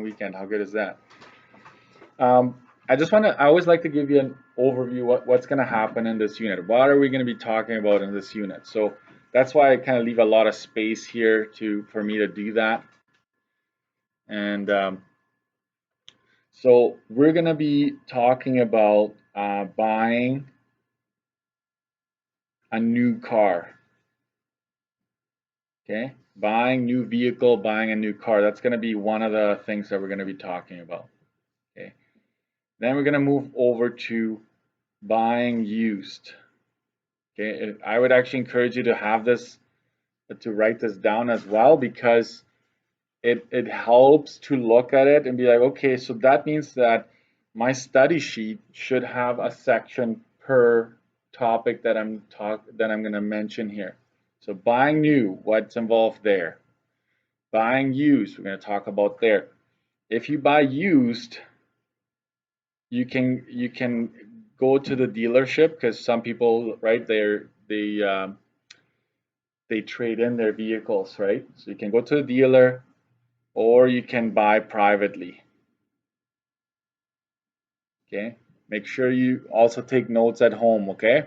weekend. How good is that? I always like to give you an overview what's going to happen in this unit. What are we going to be talking about in this unit? So that's why I kind of leave a lot of space here for me to do that. And so we're going to be talking about buying a new car. Okay, buying new vehicle, buying a new car. That's going to be one of the things that we're going to be talking about. Okay, then we're going to move over to buying used. Okay, I would actually encourage you to have this, to write this down as well, because it helps to look at it and be like, okay, so that means that my study sheet should have a section per topic that I'm going to mention here. So buying new, what's involved there? Buying used, we're going to talk about there. If you buy used, you can go to the dealership, because some people, right, they trade in their vehicles, right? So you can go to the dealer, or you can buy privately. Okay, make sure you also take notes at home. Okay.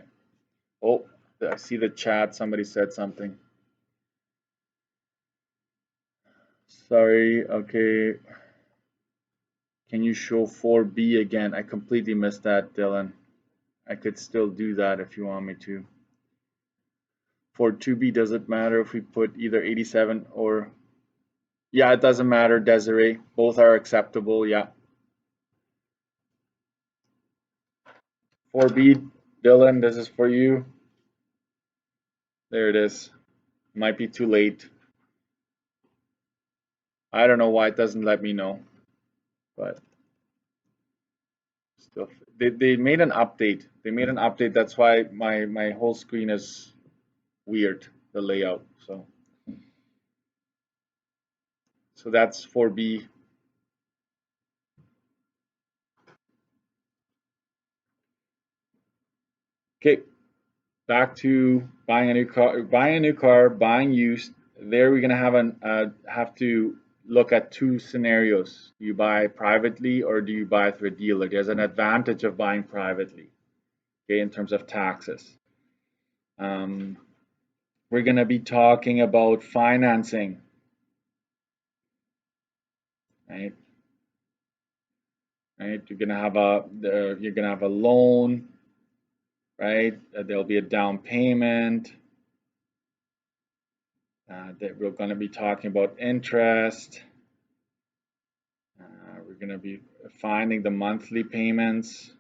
Oh, I see the chat, somebody said something. Sorry. Okay, can you show 4B again? I completely missed that, Dylan. I could still do that if you want me to. For 2B, does it matter if we put either 87 or... Yeah, it doesn't matter, Desiree. Both are acceptable, yeah. 4B, Dylan, this is for you. There it is. Might be too late. I don't know why it doesn't let me know, but still, they made an update. They made an update. That's why my whole screen is weird, the layout. So that's 4B. Okay, back to buying a new car, buying used. There we're gonna have to look at two scenarios. Do you buy privately or do you buy through a dealer? There's an advantage of buying privately, okay, in terms of taxes. We're gonna be talking about financing, right? Right, you're gonna have a loan, right? There'll be a down payment. That we're going to be talking about interest. We're going to be finding the monthly payments,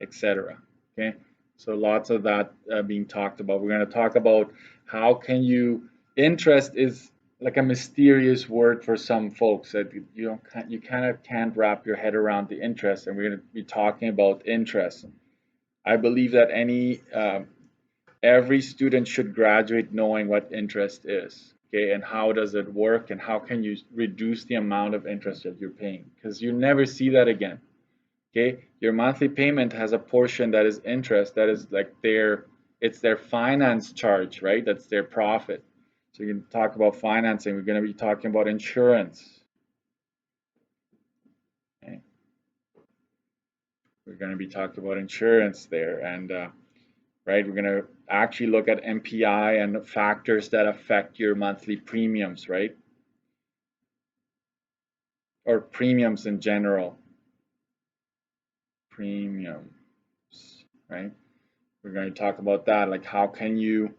etc. Okay, so lots of that being talked about. We're going to talk about how can you... Interest is like a mysterious word for some folks that you kind of can't wrap your head around the interest, and we're going to be talking about interest. I believe that every student should graduate knowing what interest is, okay, and how does it work, and how can you reduce the amount of interest that you're paying, because you never see that again. Okay, your monthly payment has a portion that is interest, that is like it's their finance charge, right? That's their profit. So you can talk about financing. We're going to be talking about insurance. Okay, we're going to be talking about insurance there, and right, we're going to actually look at MPI and factors that affect your monthly premiums, right? Or premiums in general. Premiums, right? We're going to talk about that, like how can you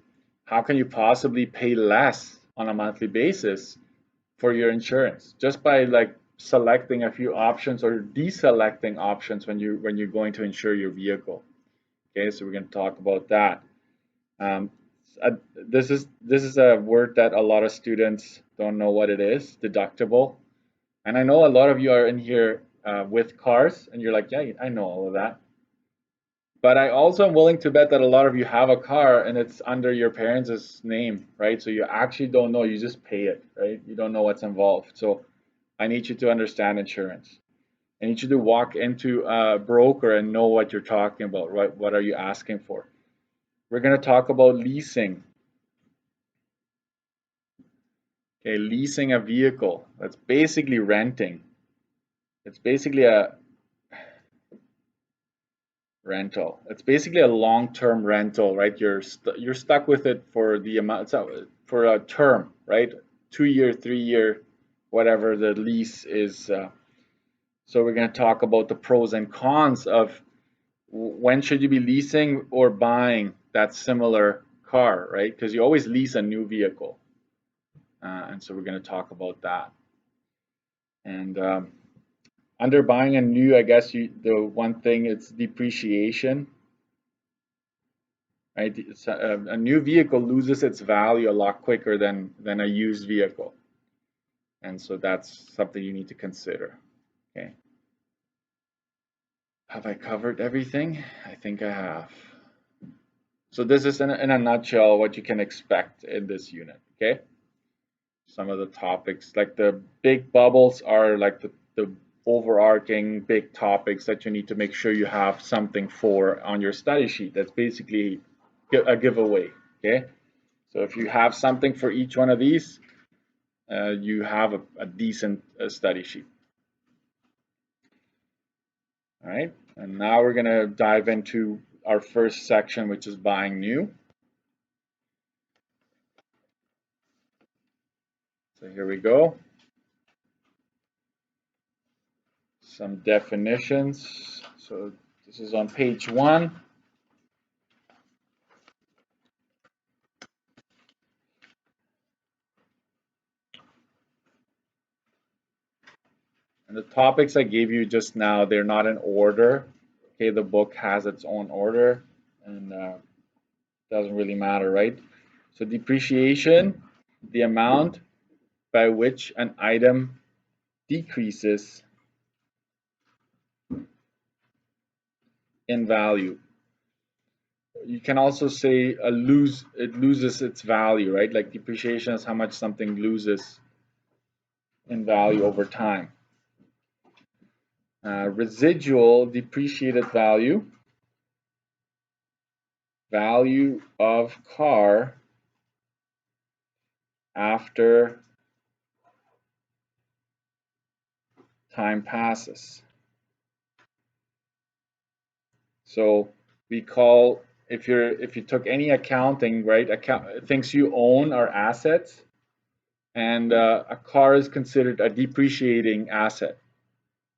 possibly pay less on a monthly basis for your insurance just by like selecting a few options or deselecting options when you're going to insure your vehicle. Okay, so we're going to talk about that. This is a word that a lot of students don't know what it is, deductible. And I know a lot of you are in here with cars, and you're like, yeah, I know all of that. But I also am willing to bet that a lot of you have a car and it's under your parents' name, right? So you actually don't know, you just pay it, right? You don't know what's involved. So I need you to understand insurance. I need you to walk into a broker and know what you're talking about, right? What are you asking for? We're going to talk about leasing. Okay, leasing a vehicle. That's basically renting. It's basically a rental. It's basically a long-term rental, right? You're stuck with it for the amount for a term, right? 2 year, 3 year, whatever the lease is. So we're going to talk about the pros and cons of when should you be leasing or buying that similar car, right? Because you always lease a new vehicle, and so we're going to talk about that. And under buying a new, I guess the one thing it's depreciation. Right? A new vehicle loses its value a lot quicker than a used vehicle, and so that's something you need to consider. Okay. Have I covered everything? I think I have. So this is in a nutshell what you can expect in this unit. Okay. Some of the topics, like the big bubbles, are like the overarching big topics that you need to make sure you have something for on your study sheet. That's basically a giveaway. Okay. So if you have something for each one of these, you have a decent study sheet. All right, and now we're going to dive into our first section, which is buying new. So here we go. Some definitions. So this is on page 1. And the topics I gave you just now, they're not in order. Okay, the book has its own order, and doesn't really matter, right? So depreciation, the amount by which an item decreases in value. You can also say it loses its value, right? Like depreciation is how much something loses in value over time. Residual depreciated value, value of car after time passes. So we call, if you took any accounting, right, things you own are assets, and a car is considered a depreciating asset.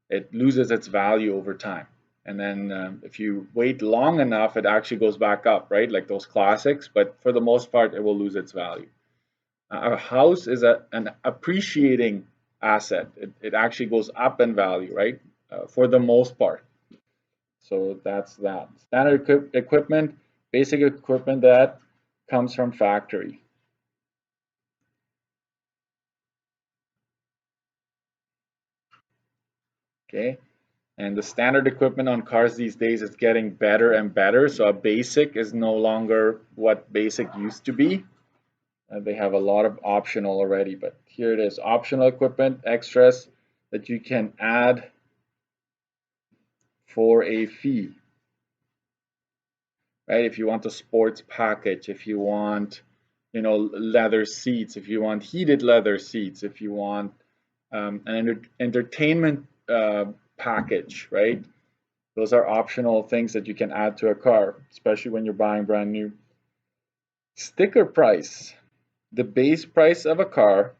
It loses its value over time. And then if you wait long enough, it actually goes back up, right? Like those classics, but for the most part, it will lose its value. A house is an appreciating asset. It actually goes up in value, right? For the most part. So that's that. Standard equipment, basic equipment that comes from factory. Okay. And the standard equipment on cars these days is getting better and better. So a basic is no longer what basic used to be. They have a lot of optional already, but here it is. Optional equipment, extras that you can add for a fee. Right? If you want a sports package, if you want, leather seats, if you want heated leather seats, if you want an entertainment package, right? Those are optional things that you can add to a car, especially when you're buying brand new. Sticker price, the base price of a car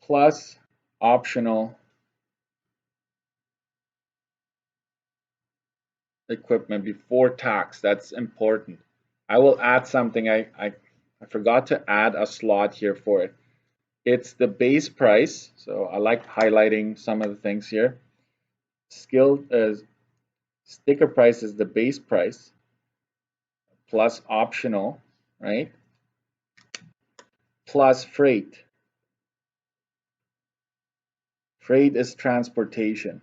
plus optional equipment before tax. That's important. I will add something. I forgot to add a slot here for it. It's the base price. So I like highlighting some of the things here. Sticker price is the base price plus optional, right? Plus freight. Freight is transportation.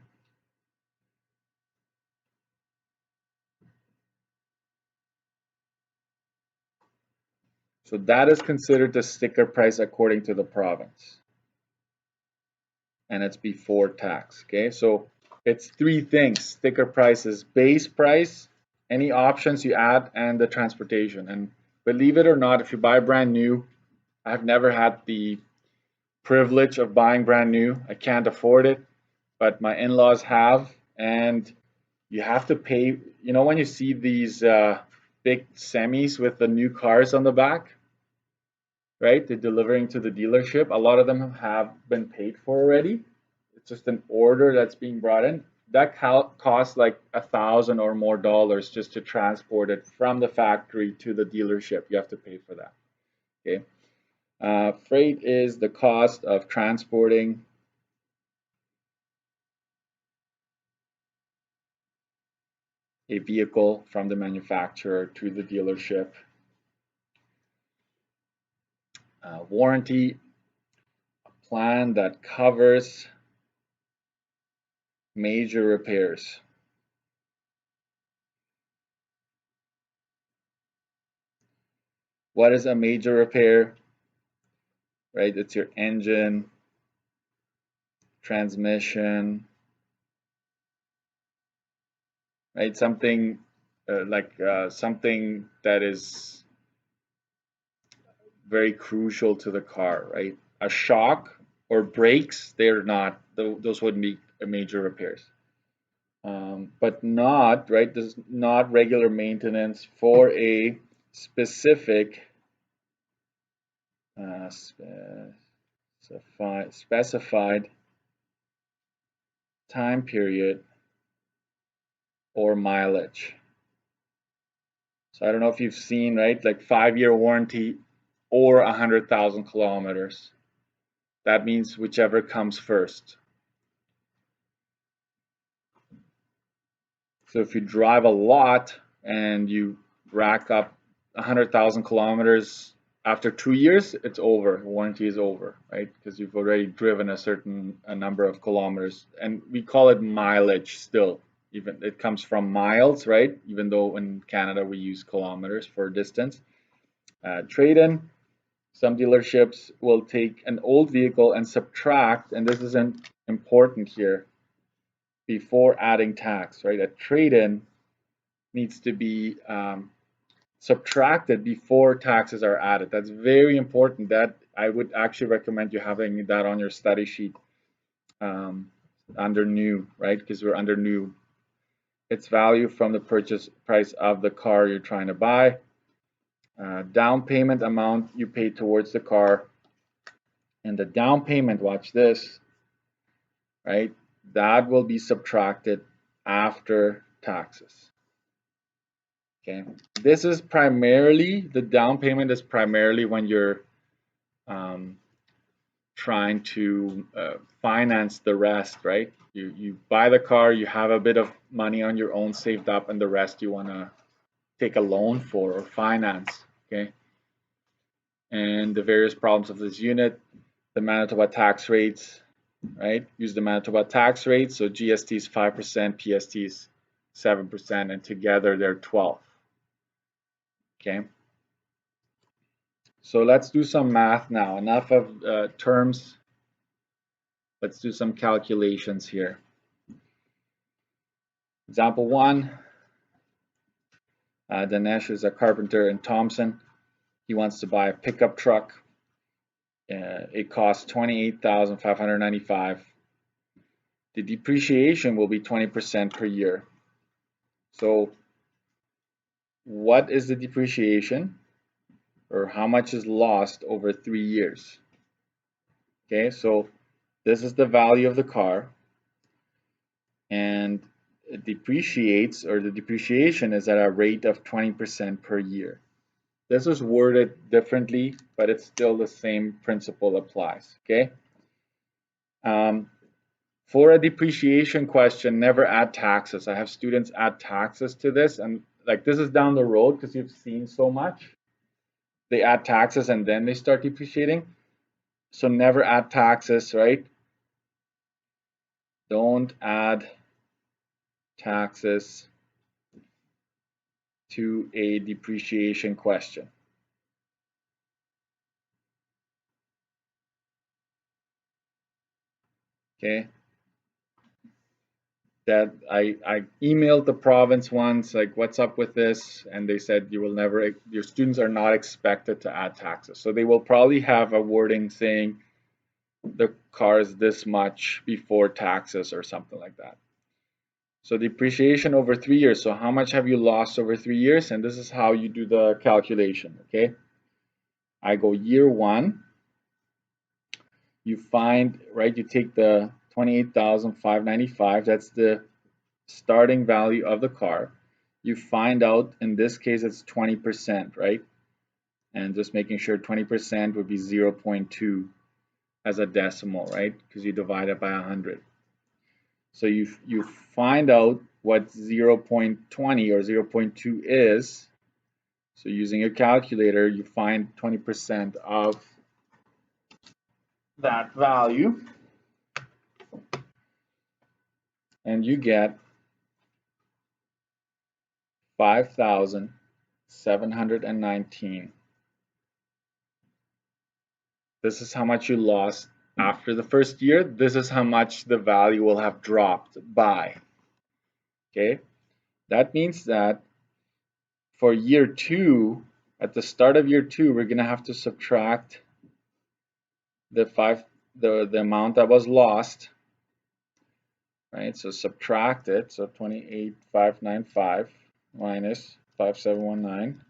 So that is considered the sticker price according to the province. And it's before tax. Okay, so it's 3 things. Sticker price is base price, any options you add, and the transportation. And believe it or not, if you buy brand new, I've never had the privilege of buying brand new. I can't afford it, but my in-laws have, and you have to pay. You know, when you see these big semis with the new cars on the back, right? They're delivering to the dealership. A lot of them have been paid for already. It's just an order that's being brought in. That costs like $1,000 or more just to transport it from the factory to the dealership. You have to pay for that. Okay. Freight is the cost of transporting a vehicle from the manufacturer to the dealership. Warranty, a plan that covers major repairs. What is a major repair? Right, it's your engine, transmission, right? Something something that is very crucial to the car, right? A shock or brakes, they're not; those wouldn't be major repairs. But not right. This is not regular maintenance for a specific specified time period or mileage. So I don't know if you've seen, right, like 5-year warranty or 100,000 kilometers. That means whichever comes first. So if you drive a lot and you rack up 100,000 kilometers after 2 years, it's over. The warranty is over, right? Because you've already driven a number of kilometers, and we call it mileage still. Even it comes from miles, right? Even though in Canada we use kilometers for distance. Trade-in. Some dealerships will take an old vehicle and subtract, and this isn't important here, before adding tax, right? A trade-in needs to be subtracted before taxes are added. That's very important. That I would actually recommend you having that on your study sheet under new, right? Because we're under new. It's value from the purchase price of the car you're trying to buy. Down payment amount you pay towards the car. And the down payment, watch this, right? That will be subtracted after taxes. Okay, this is primarily, the down payment is primarily when you're trying to finance the rest, right? You buy the car, you have a bit of money on your own saved up, and the rest you want to take a loan for or finance, okay? And the various problems of this unit, the Manitoba tax rates, right? Use the Manitoba tax rate. So GST is 5%, PST is 7%, and together they're 12. Okay. So let's do some math now. Enough of terms. Let's do some calculations here. Example 1. Dinesh is a carpenter in Thompson. He wants to buy a pickup truck. It costs $28,595. The depreciation will be 20% per year. So what is the depreciation, or how much is lost over 3 years? Okay, so this is the value of the car, and it depreciates, or the depreciation is at a rate of 20% per year. This is worded differently, but it's still the same principle applies. Okay. For a depreciation question, never add taxes. I have students add taxes to this, and like this is down the road because you've seen so much. They add taxes and then they start depreciating. So never add taxes, right? Don't add taxes to a depreciation question. Okay. that I emailed the province once, like, what's up with this? And they said your students are not expected to add taxes. So they will probably have a wording saying the car is this much before taxes or something like that. So depreciation over 3 years. So how much have you lost over 3 years? And this is how you do the calculation, okay? I go year 1. You find, right, you take the 28,595, that's the starting value of the car. You find out, in this case, it's 20%, right? And just making sure 20% would be 0.2 as a decimal, right? Because you divide it by 100. So you find out what 0.20 or 0.2 is. So using your calculator, you find 20% of that value, and you get 5,719. This is how much you lost after the first year. This is how much the value will have dropped by. Okay, that means that for year 2, at the start of year 2, we're gonna have to subtract the amount that was lost, right? So subtract it. So 28,595 minus 5,719.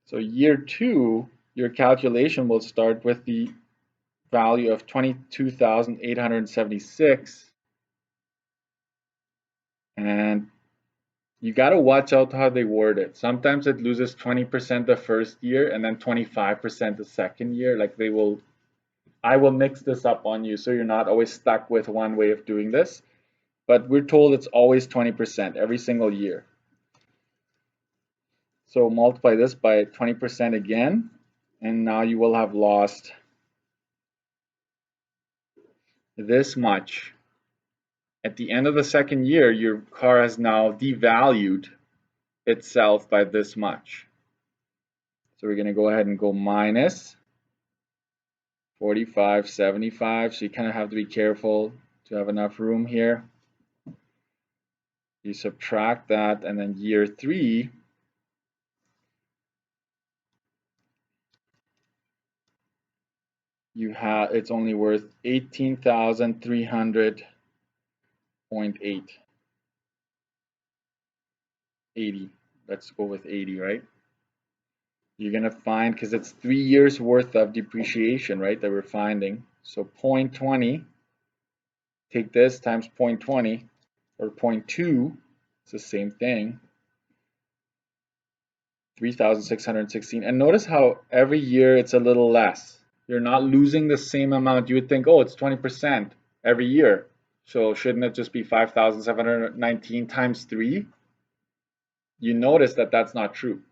So year 2, your calculation will start with the value of 22,876, and you got to watch out how they word it. Sometimes it loses 20% the first year and then 25% the second year. Like I will mix this up on you so you're not always stuck with one way of doing this, but we're told it's always 20% every single year. So multiply this by 20% again, and now you will have lost this much. At the end of the second year, your car has now devalued itself by this much. So we're going to go ahead and go minus 45.75. So you kind of have to be careful to have enough room here. You subtract that, and then year 3, it's only worth 18,300.8. 80. Let's go with 80, right? You're gonna find, because it's 3 years worth of depreciation, right, that we're finding. So 0.20, take this times 0.20, or 0.2, it's the same thing, 3,616. And notice how every year it's a little less. You're not losing the same amount. You would think, oh, it's 20% every year. So shouldn't it just be 5,719 times 3? You notice that that's not true.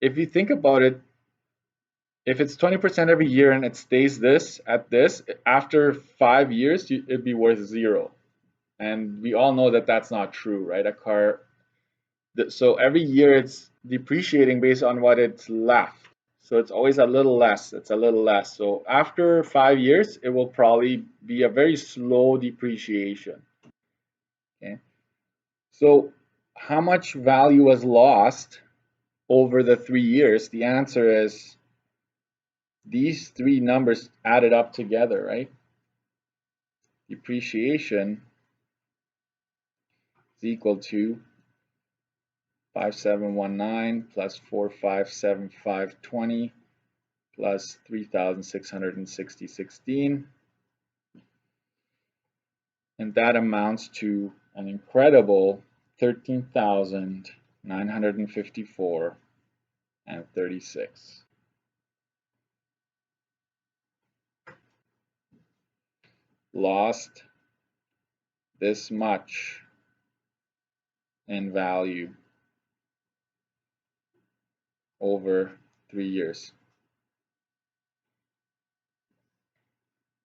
If you think about it, if it's 20% every year and it stays at this, after 5 years, it'd be worth 0. And we all know that that's not true, right? A car, so every year it's depreciating based on what it's left. So it's always a little less. It's a little less. So after 5 years, it will probably be a very slow depreciation. Okay. So how much value was lost over the 3 years? The answer is these 3 numbers added up together, right? Depreciation is equal to 5,719 plus 4,575.20 plus 3,616, and that amounts to an incredible 13,954.36. Lost this much in value over 3 years.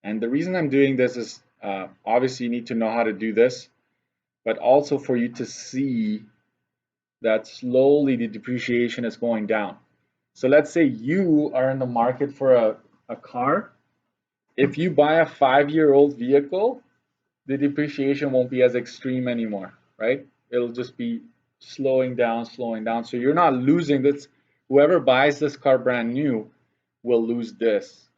And the reason I'm doing this is obviously you need to know how to do this, but also for you to see that slowly the depreciation is going down. So let's say you are in the market for a car. If you buy a 5-year-old vehicle, the depreciation won't be as extreme anymore, right? It'll just be slowing down, slowing down. So you're not losing this. Whoever buys this car brand new will lose this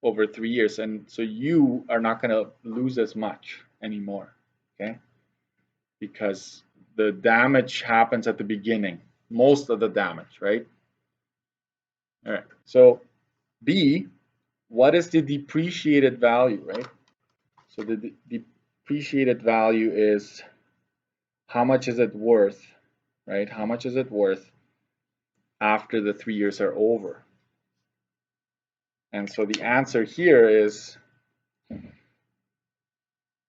over 3 years. And so you are not going to lose as much anymore, okay? Because the damage happens at the beginning, most of the damage, right? All right. So B, what is the depreciated value, right? So the depreciated value is how much is it worth, right? How much is it worth after the 3 years are over? And so the answer here is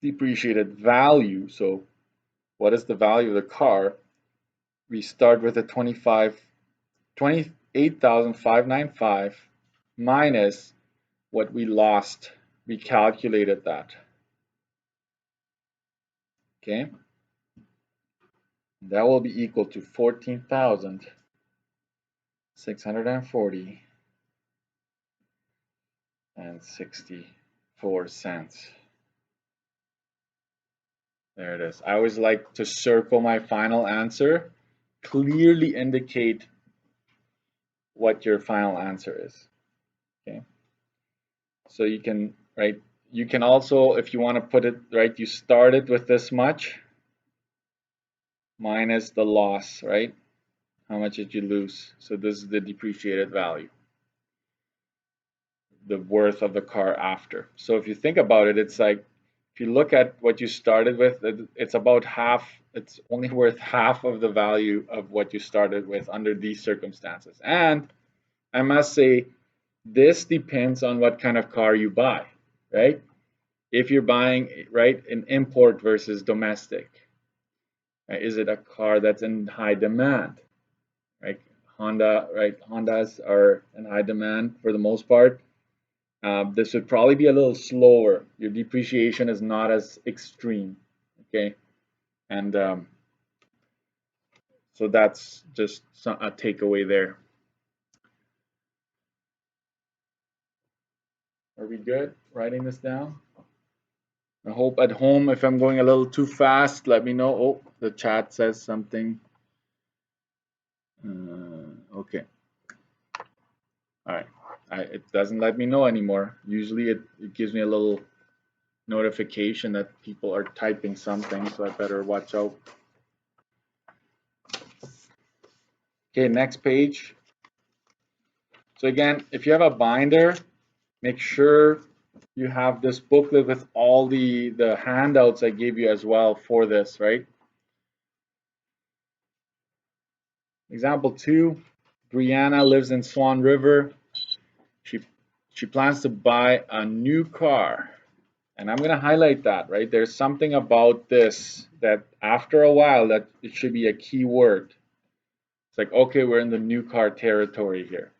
depreciated value. So what is the value of the car? We start with a 28,595 minus what we lost. We calculated that. Okay? That will be equal to 14,640 and 64 cents. There it is. I always like to circle my final answer, clearly indicate what your final answer is. Okay. So you can, right? You can also, if you want to put it, right, you started with this much minus the loss, right? How much did you lose? So this is the depreciated value, the worth of the car after. So if you think about it, it's like, if you look at what you started with, it's about half, it's only worth half of the value of what you started with under these circumstances. And I must say, this depends on what kind of car you buy, right? If you're buying, right, an import versus domestic, right? Is it a car that's in high demand, right? Honda, right? Hondas are in high demand for the most part. This would probably be a little slower. Your depreciation is not as extreme, okay? And so that's just a takeaway there. Are we good writing this down? I hope at home, if I'm going a little too fast, let me know. Oh, the chat says something. Okay. All right. It doesn't let me know anymore. Usually it gives me a little notification that people are typing something, so I better watch out. Okay, next page. So again, if you have a binder, make sure you have this booklet with all the handouts I gave you as well for this, right? Example 2, Brianna lives in Swan River. She plans to buy a new car. And I'm going to highlight that, right? There's something about this that after a while that it should be a key word. It's like, okay, we're in the new car territory here.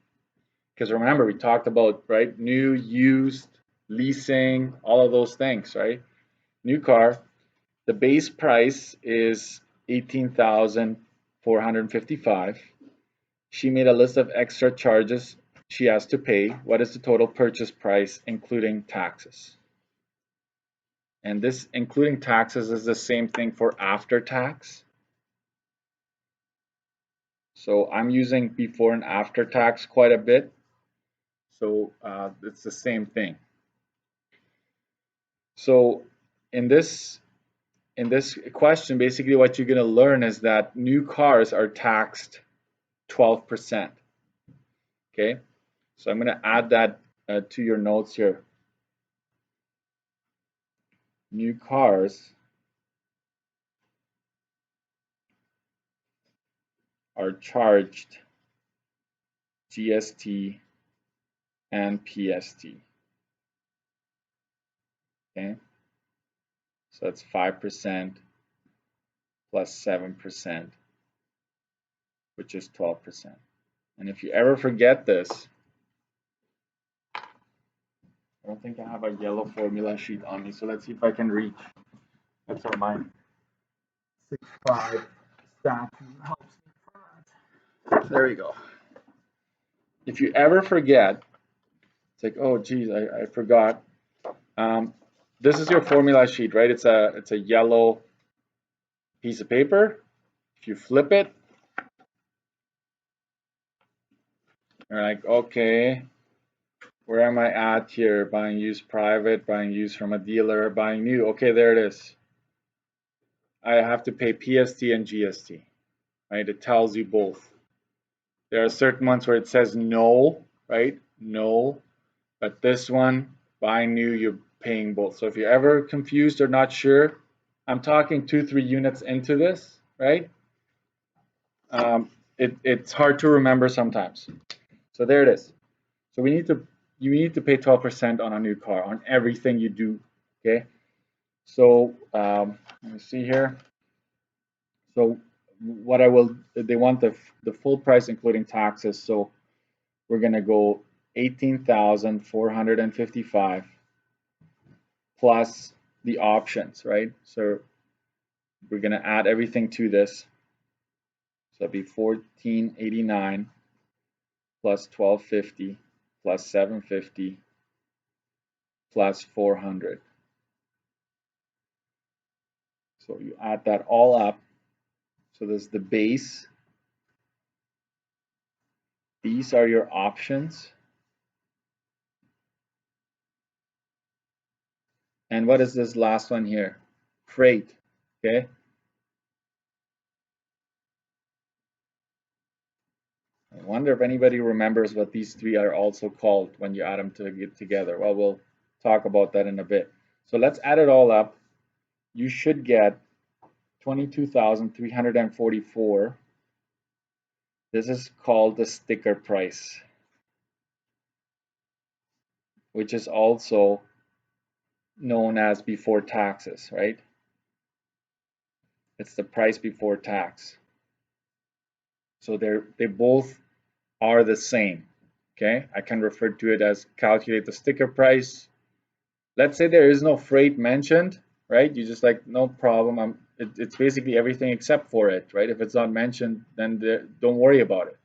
Because remember, we talked about, right, new, used, leasing, all of those things, right? New car, the base price is $18,455. She made a list of extra charges she has to pay. What is the total purchase price, including taxes? And this including taxes is the same thing for after tax. So I'm using before and after tax quite a bit. So it's the same thing. So in this question, basically what you're going to learn is that new cars are taxed 12%. Okay, so I'm going to add that to your notes here. New cars are charged GST and PST. Okay, so that's 5% plus 7%, which is 12%. And if you ever forget this, I don't think I have a yellow formula sheet on me, so let's see if I can reach. That's where my 6'5" statue helps me. There we go. If you ever forget, it's like, oh geez, I forgot. this is your formula sheet, right? It's a yellow piece of paper. If you flip it, you're like, okay, where am I at here? Buying used private, buying used from a dealer, buying new. Okay, there it is. I have to pay PST and GST, right? It tells you both. There are certain ones where it says no, right? No. But this one, buying new, you're paying both. So if you're ever confused or not sure, I'm talking 2-3 units into this, right? It's hard to remember sometimes. So there it is. So you need to pay 12% on a new car on everything you do. Okay. So let me see here. So what they want the full price including taxes. So we're gonna go 18,455 plus the options, right? So we're gonna add everything to this. So it'll be 1489 plus 1250 plus 750 plus 400. So you add that all up. So this is the base. These are your options. And what is this last one here? Freight. Okay. I wonder if anybody remembers what these three are also called when you add them together. Well, we'll talk about that in a bit. So let's add it all up. You should get 22,344. This is called the sticker price, which is also known as before taxes, right? It's the price before tax. So they both are the same. Okay, I can refer to it as calculate the sticker price. Let's say there is no freight mentioned, right? You just like no problem. It's basically everything except for it, right? If it's not mentioned, then don't worry about it.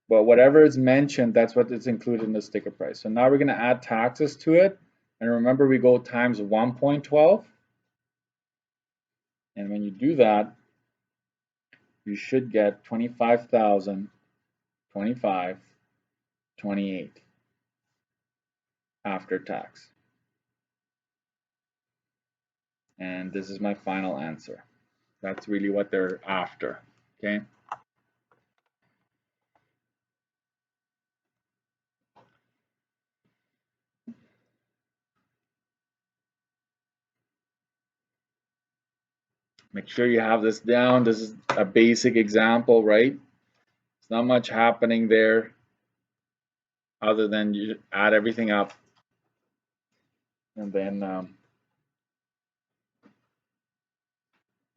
But whatever is mentioned, that's what is included in the sticker price. So now we're going to add taxes to it. And remember, we go times 1.12. And when you do that, you should get 25,025.28 after tax. And this is my final answer. That's really what they're after. Okay. Make sure you have this down. This is a basic example, right? It's not much happening there other than you add everything up and then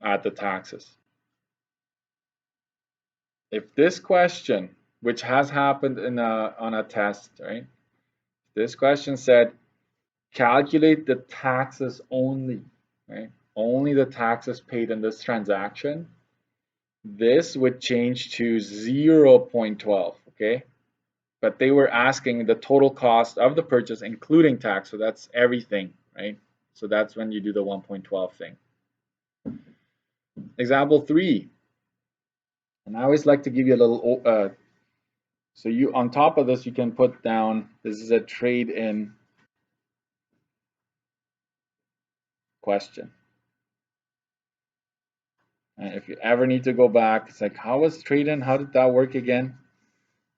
add the taxes. If this question, which has happened on a test, right? This question said, calculate the taxes only, right? Only the taxes paid in this transaction. This would change to 0.12, okay? But they were asking the total cost of the purchase, including tax, so that's everything, right? So that's when you do the 1.12 thing. Example 3. And I always like to give you a little, so you on top of this, you can put down, this is a trade-in question. And if you ever need to go back, it's like, how was trade-in? How did that work again?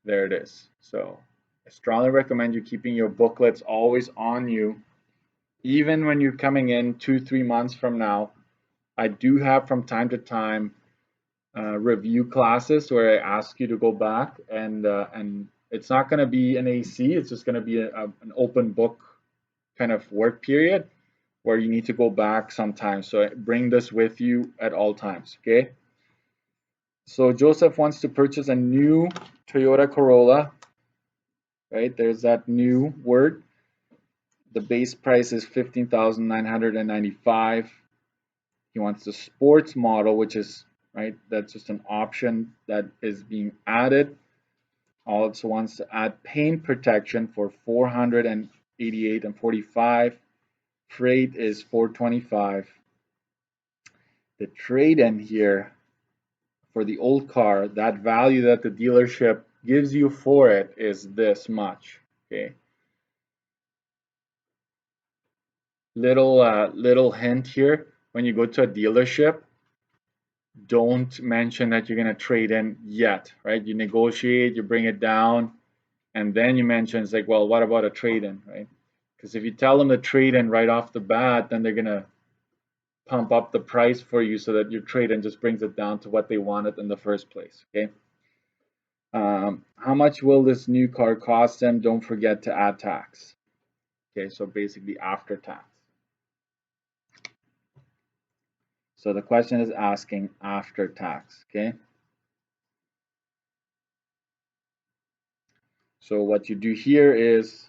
There it is. So I strongly recommend you keeping your booklets always on you, even when you're coming in 2-3 months from now. I do have from time to time review classes where I ask you to go back and it's not going to be an AC. It's just going to be an open book kind of work period where you need to go back sometimes. So bring this with you at all times. Okay. So Joseph wants to purchase a new Toyota Corolla. Right, there's that new word. The base price is 15,995. He wants the sports model, which is right. That's just an option that is being added. Also wants to add paint protection for $480. 488 and 45. Freight is 425. The trade-in here for the old car, that value that the dealership gives you for it is this much. Okay. Little hint here: when you go to a dealership, don't mention that you're going to trade in yet, right? You negotiate, you bring it down, and then you mention, it's like, well, what about a trade-in, right? Because if you tell them to trade in right off the bat, then they're going to pump up the price for you so that your trade-in just brings it down to what they wanted in the first place, okay? How much will this new car cost them? Don't forget to add tax. Okay, so basically after tax. So the question is asking after tax, okay? So what you do here is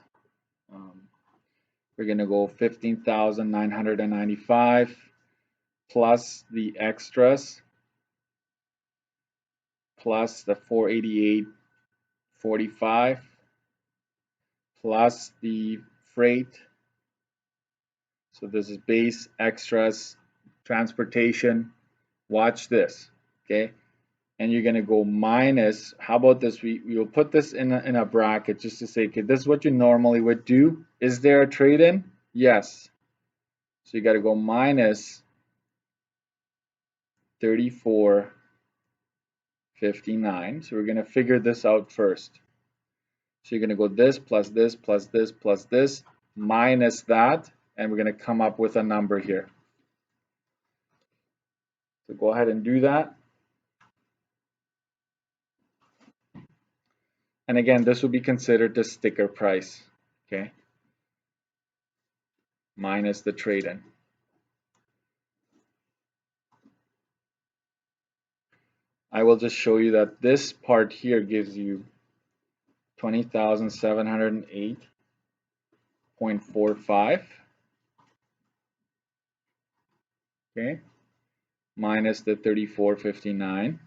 we're going to go 15,995 plus the extras plus the 488.45 plus the freight. So this is base, extras, transportation. Watch this, okay? And you're going to go minus, how about this? We will put this in a bracket just to say, okay, this is what you normally would do. Is there a trade-in? Yes. So you got to go minus 34.59. So we're going to figure this out first. So you're going to go this plus this plus this plus this minus that, and we're going to come up with a number here. So go ahead and do that. And again, this will be considered the sticker price, okay? Minus the trade-in. I will just show you that this part here gives you 20,708.45, okay, minus the 34.59,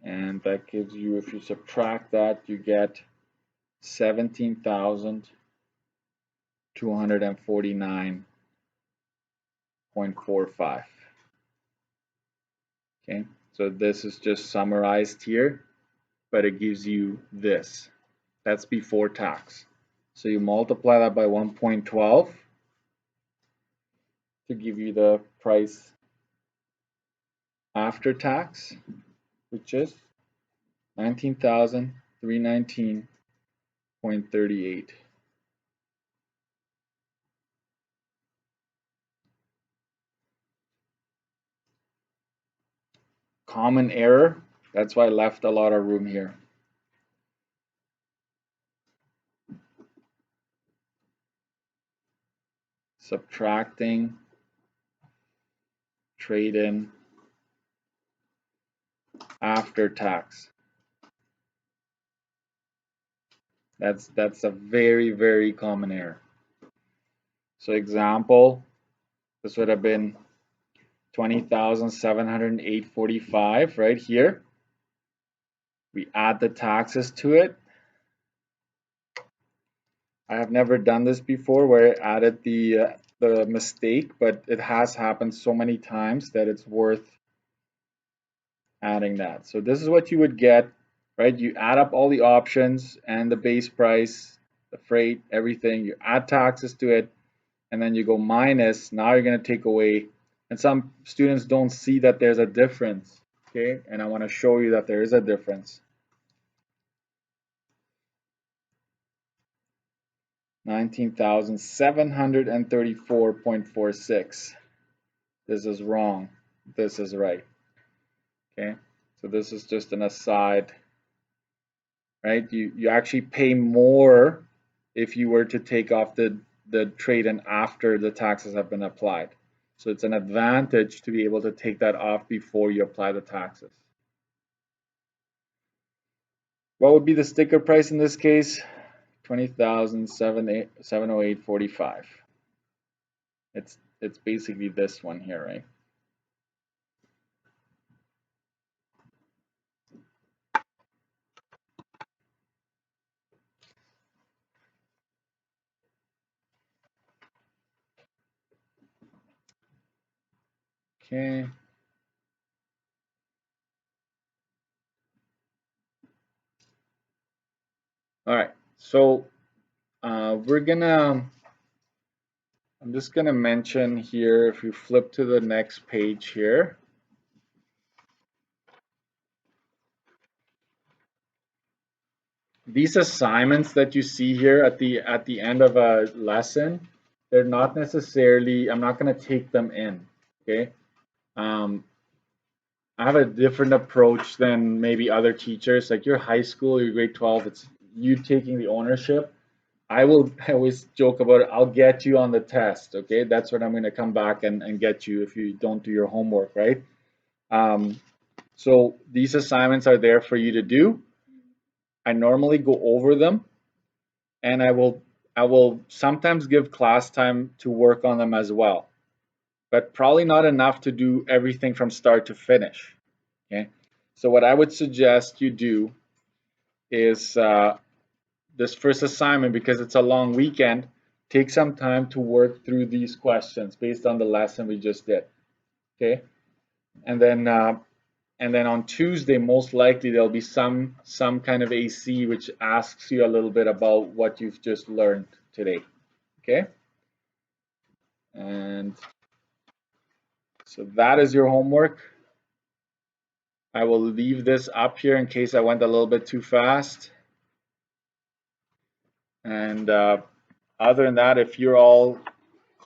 and that gives you, if you subtract that, you get 17,249.45. Okay, so this is just summarized here, but it gives you this. That's before tax. So you multiply that by 1.12 to give you the price after tax, which is 19,319.38. Common error. That's why I left a lot of room here. Subtracting trade-in after tax. That's a very, very common error. So example, this would have been 20,708.45 right here. We add the taxes to it. I have never done this before where I added the mistake, but it has happened so many times that it's worth adding that. So this is what you would get, right? You add up all the options and the base price, the freight, everything. You add taxes to it, and then you go minus. Now you're going to take away, and some students don't see that there's a difference, okay? And I want to show you that there is a difference. 19,734.46. This is wrong. This is right. Okay, so this is just an aside, right? You actually pay more if you were to take off the trade-in after the taxes have been applied. So it's an advantage to be able to take that off before you apply the taxes. What would be the sticker price in this case? 20,708.45. It's basically this one here, right? Okay. All right. So I'm just gonna mention here, if you flip to the next page here, these assignments that you see here at the end of a lesson, they're not necessarily, I'm not gonna take them in, okay? I have a different approach than maybe other teachers. Like your high school, your grade 12, it's you taking the ownership. I always joke about it. I'll get you on the test. Okay. That's when I'm going to come back and get you if you don't do your homework, right? Um, so these assignments are there for you to do. I normally go over them and I will sometimes give class time to work on them as well, but probably not enough to do everything from start to finish. Okay. So what I would suggest you do is this first assignment, because it's a long weekend, take some time to work through these questions based on the lesson we just did. Okay, and then on Tuesday, most likely there'll be some kind of AC which asks you a little bit about what you've just learned today. Okay, and so that is your homework. I will leave this up here in case I went a little bit too fast. And other than that, if you're all